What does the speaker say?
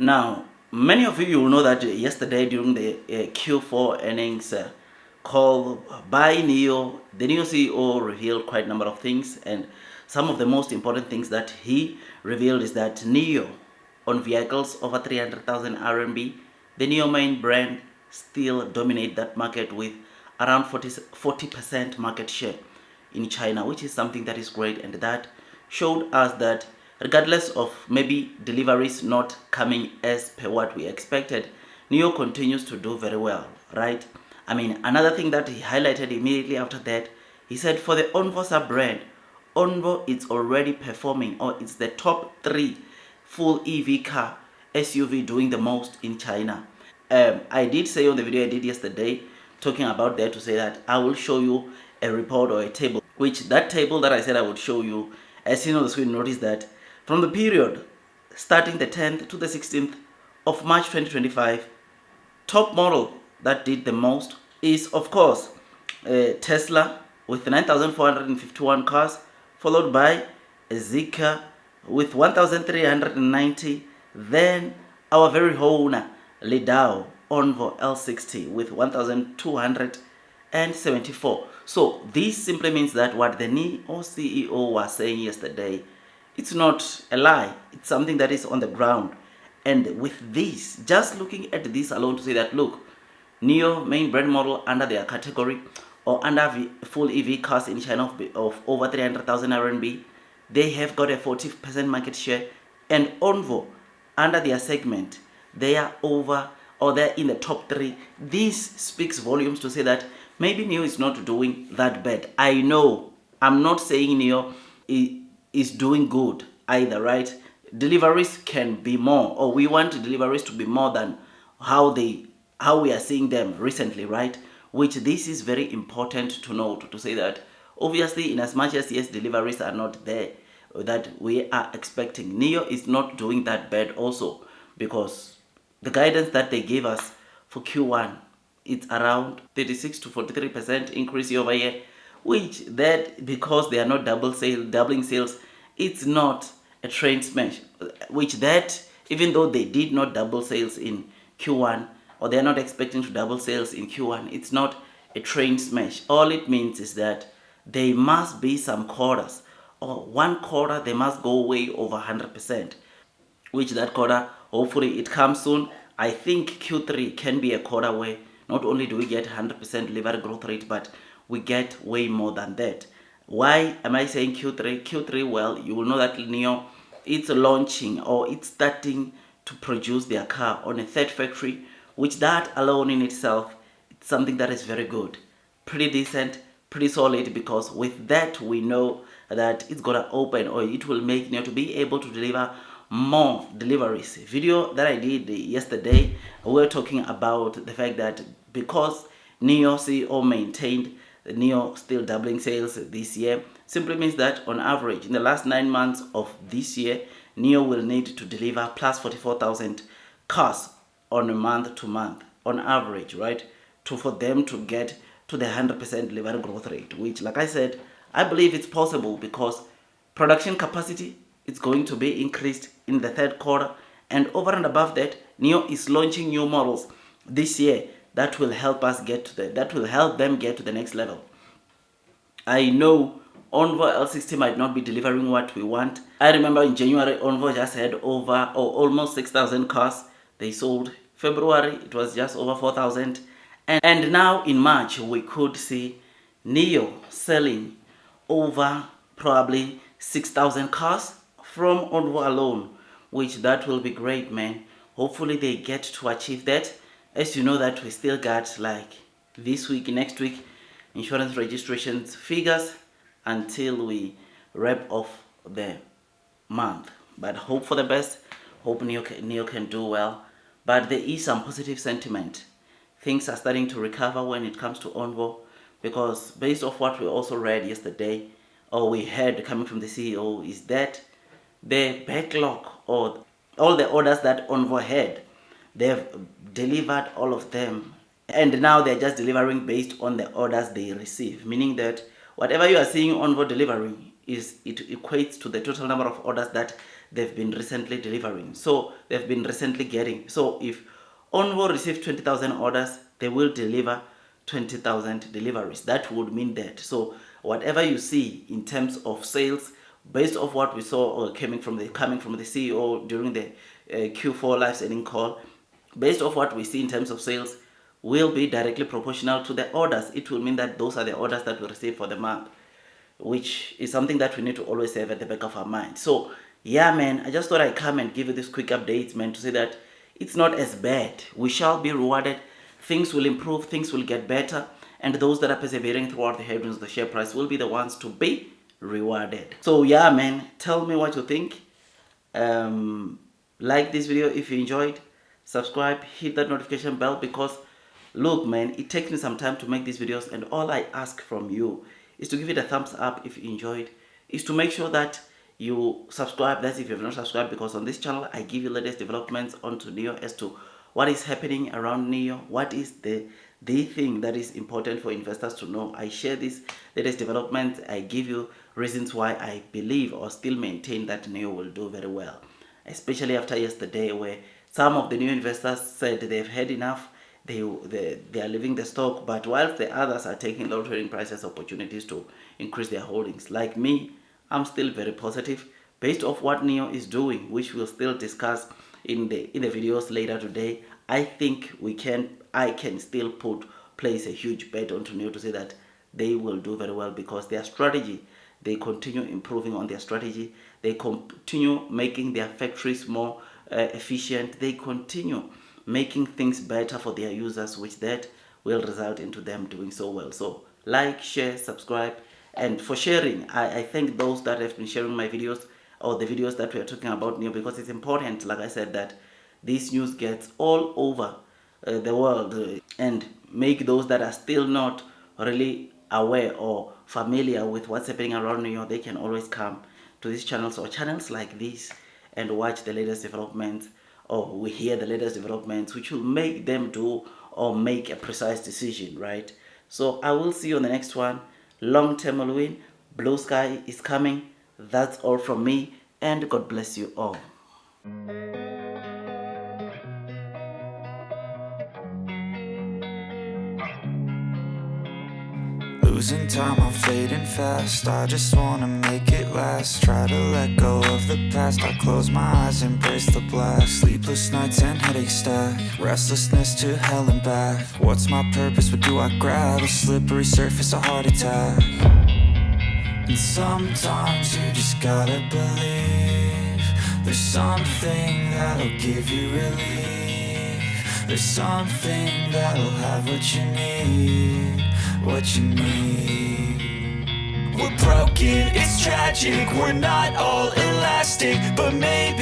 Now, many of you will know that yesterday during the Q4 earnings call by Nio, the Nio CEO revealed quite a number of things, and some of the most important things that he revealed is that Nio on vehicles over 300,000 RMB, the Nio main brand still dominate that market with around 40% market share in China, which is something that is great, and that showed us that regardless of maybe deliveries not coming as per what we expected, Nio continues to do very well, right? I mean, another thing that he highlighted immediately after that, he said for the ONVO sub brand, ONVO is already performing, or it's the top 3 full EV car SUV doing the most in China. I did say on the video I did yesterday, talking about that, to say that I will show you a report or a table, which that table that I said I would show you, as seen on the screen, notice that from the period starting the 10th to the 16th of March 2025, top model that did the most is, of course, Tesla with 9,451 cars, followed by Zika with 1,390, then our very own Lidao ONVO L60 with 1,274. So this simply means that what the Nio CEO was saying yesterday, it's not a lie, it's something that is on the ground. And with this, just looking at this alone to say that, look, Nio main brand model under their category or under full EV cars in China of over 300,000 RMB, they have got a 40% market share, and ONVO under their segment, they are over, or they're in the top 3. This speaks volumes to say that maybe Nio is not doing that bad. I know, I'm not saying Nio is doing good either, right? Deliveries can be more, or we want deliveries to be more than how we are seeing them recently, right? Which this is very important to note, to say that obviously, in as much as yes, deliveries are not there that we are expecting, Nio is not doing that bad also, because the guidance that they gave us for Q1, it's around 36 to 43% increase year over year, which that, because they are not doubling sales, it's not a train smash, which that even though they did not double sales in Q1, or they're not expecting to double sales in Q1, it's not a train smash. All it means is that there must be some quarters, or one quarter they must go way over 100%, which that quarter, hopefully it comes soon. I think Q3 can be a quarter where not only do we get 100% delivery growth rate, but we get way more than that. Why am I saying Q3? Q3, well, you will know that Nio, it's launching, or it's starting to produce their car on a third factory, which that alone in itself, it's something that is very good, pretty decent, pretty solid, because with that we know that it's gonna open, or it will make Nio to be able to deliver more deliveries. Video that I did yesterday, we were talking about the fact that because Nio CEO maintained Nio still doubling sales this year, simply means that on average in the last 9 months of this year, Nio will need to deliver plus 44,000 cars on a month to month on average, right, for them to get to the 100% delivery growth rate, which, like I said, I believe it's possible, because production capacity is going to be increased in the third quarter, and over and above that, Nio is launching new models this year that will help us get to that will help them get to the next level. I know ONVO L60 might not be delivering what we want. I remember in January, ONVO just had over, or almost 6,000 cars they sold. February, it was just over 4,000. And now in March, we could see Nio selling over probably 6,000 cars from ONVO alone, which that will be great, man. Hopefully they get to achieve that. As you know that we still got like this week, next week, insurance registrations figures until we wrap off the month. But hope for the best. Hope Nio can do well. But there is some positive sentiment. Things are starting to recover when it comes to ONVO, because based off what we also read yesterday, or we heard coming from the CEO, is that the backlog, or all the orders that ONVO had, they've delivered all of them, and now they're just delivering based on the orders they receive, meaning that whatever you are seeing ONVO delivering, it equates to the total number of orders that they've been recently delivering. So they've been recently getting. So if ONVO received 20,000 orders, they will deliver 20,000 deliveries. That would mean that. So whatever you see in terms of sales, based off what we saw coming from the CEO during the Q4 live selling call, based off what we see in terms of sales, will be directly proportional to the orders. It will mean that those are the orders that we receive for the month, which is something that we need to always have at the back of our mind. So yeah, man, I just thought I'd come and give you this quick update, man, to say that it's not as bad. We shall be rewarded. Things will improve, things will get better, and those that are persevering throughout the headwinds of the share price will be the ones to be rewarded. So yeah, man, tell me what you think. Like this video if you enjoyed, subscribe, hit that notification bell, because look, man, it takes me some time to make these videos, and all I ask from you is to give it a thumbs up if you enjoyed, is to make sure that you subscribe. That's if you have not subscribed, because on this channel I give you latest developments onto Nio as to what is happening around Nio, what is the thing that is important for investors to know. I share these latest developments. I give you reasons why I believe or still maintain that Nio will do very well, especially after yesterday, where some of the new investors said they've had enough. They are leaving the stock, but whilst the others are taking low trading prices opportunities to increase their holdings. Like me, I'm still very positive based off what Nio is doing, which we'll still discuss in the videos later today. I think I can still place a huge bet onto Nio to say that they will do very well, because their strategy, they continue improving on their strategy, they continue making their factories more efficient, they continue making things better for their users, which that will result into them doing so well. So like, share, subscribe, and for sharing, I thank those that have been sharing my videos, or the videos that we are talking about Nio, because it's important, like I said, that this news gets all over the world, and make those that are still not really aware or familiar with what's happening around Nio, they can always come to these channels or channels like this and watch the latest developments, or we hear the latest developments, which will make them do or make a precise decision, right? So I will see you on the next one. Long term will win. Blue sky is coming. That's all from me, and God bless you all. Losing time, I'm fading fast. I just wanna make it last. Try to let go of the past. I close my eyes, embrace the black. Sleepless nights and headaches stack. Restlessness to hell and back. What's my purpose? What do I grab? A slippery surface, a heart attack. And sometimes you just gotta believe there's something that'll give you relief. There's something that'll have what you need, what you need. We're broken, it's tragic, we're not all elastic, but maybe